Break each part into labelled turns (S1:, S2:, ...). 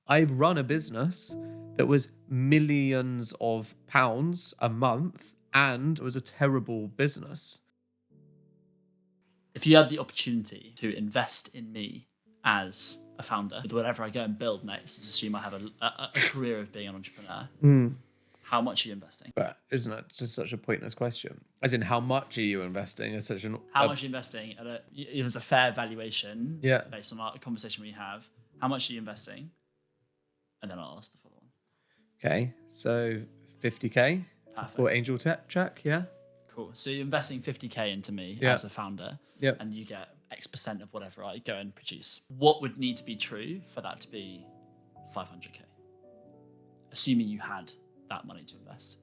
S1: I've run a business that was millions of pounds a month and it was a terrible business.
S2: If you had the opportunity to invest in me as a founder, with whatever I go and build next, let's assume I have a career of being an entrepreneur, how much are you investing?
S1: But isn't that just such a pointless question? As in, how much are you investing? Is such an
S2: How much are you investing there's a fair valuation based on our conversation we have. How much are you investing? And then I'll ask the follow-on.
S1: Okay, so 50k for angel check, yeah?
S2: Cool. So you're investing 50k into me as a founder, and you get X% of whatever I go and produce. What would need to be true for that to be 500k? Assuming you had that money to invest.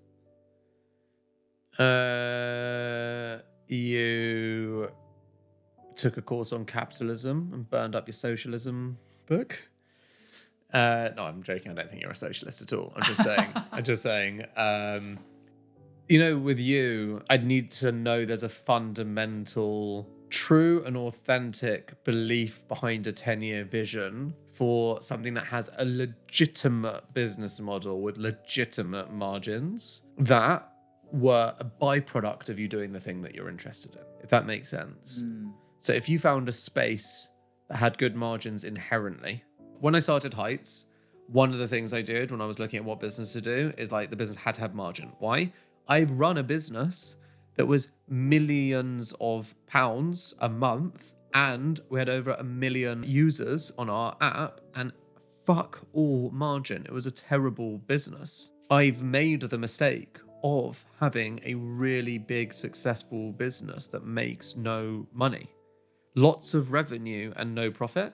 S1: You took a course on capitalism and burned up your socialism book. No, I'm joking. I don't think you're a socialist at all. I'm just saying. With you, I'd need to know there's a fundamental, true and authentic belief behind a 10-year vision for something that has a legitimate business model with legitimate margins that were a byproduct of you doing the thing that you're interested in, if that makes sense. So if you found a space that had good margins inherently, when I started Heights, one of the things I did when I was looking at what business to do is the business had to have margin. Why? I've run a business that was millions of pounds a month and we had over 1 million users on our app and fuck all margin. It was a terrible business. I've made the mistake of having a really big successful business that makes no money. Lots of revenue and no profit.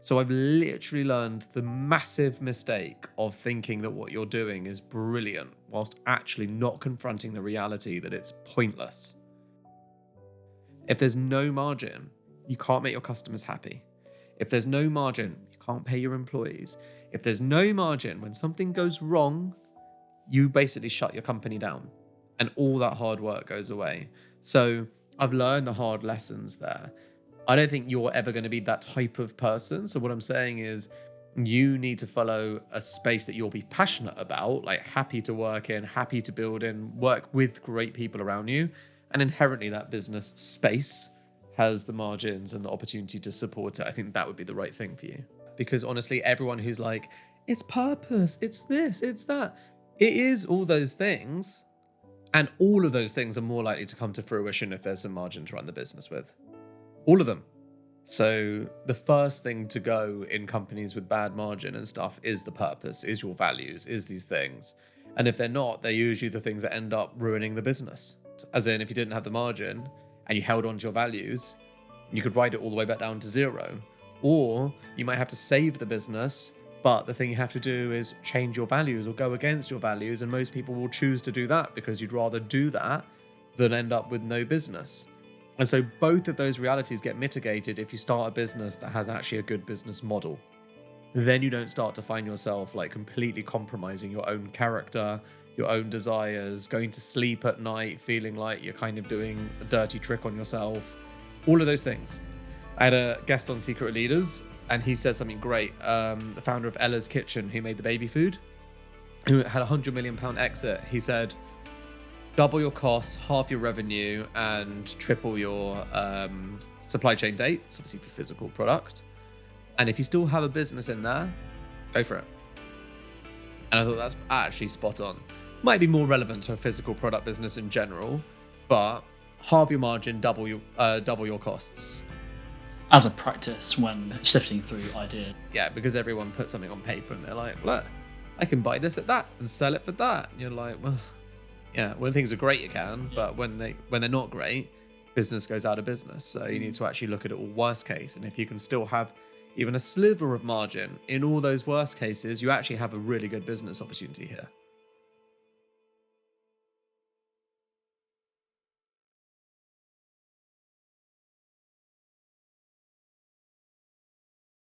S1: So I've literally learned the massive mistake of thinking that what you're doing is brilliant whilst actually not confronting the reality that it's pointless. If there's no margin, you can't make your customers happy. If there's no margin, you can't pay your employees. If there's no margin, when something goes wrong, you basically shut your company down and all that hard work goes away. So I've learned the hard lessons there. I don't think you're ever going to be that type of person. So what I'm saying is you need to follow a space that you'll be passionate about, happy to work in, happy to build in, work with great people around you. And inherently that business space has the margins and the opportunity to support it. I think that would be the right thing for you. Because honestly, everyone who's it's purpose, it's this, it's that. It is all those things. And all of those things are more likely to come to fruition if there's some margin to run the business with. All of them. So the first thing to go in companies with bad margin and stuff is the purpose, is your values, is these things. And if they're not, they're usually the things that end up ruining the business. As in, if you didn't have the margin and you held on to your values, you could write it all the way back down to zero. Or you might have to save the business, but the thing you have to do is change your values or go against your values. And most people will choose to do that because you'd rather do that than end up with no business. And so both of those realities get mitigated if you start a business that has actually a good business model. Then you don't start to find yourself completely compromising your own character, your own desires, going to sleep at night, feeling like you're kind of doing a dirty trick on yourself. All of those things. I had a guest on Secret Leaders and he said something great. The founder of Ella's Kitchen, who made the baby food, who had a £100 million exit. He said, double your costs, half your revenue, and triple your supply chain date. It's obviously for physical product. And if you still have a business in there, go for it. And I thought that's actually spot on. Might be more relevant to a physical product business in general, but halve your margin, double your costs.
S2: As a practice when sifting through ideas.
S1: Yeah, because everyone puts something on paper and they're like, look, I can buy this at that and sell it for that. And you're like, well, yeah, when things are great, you can, but when they're not great, business goes out of business. So you need to actually look at it all worst case. And if you can still have even a sliver of margin in all those worst cases, you actually have a really good business opportunity here.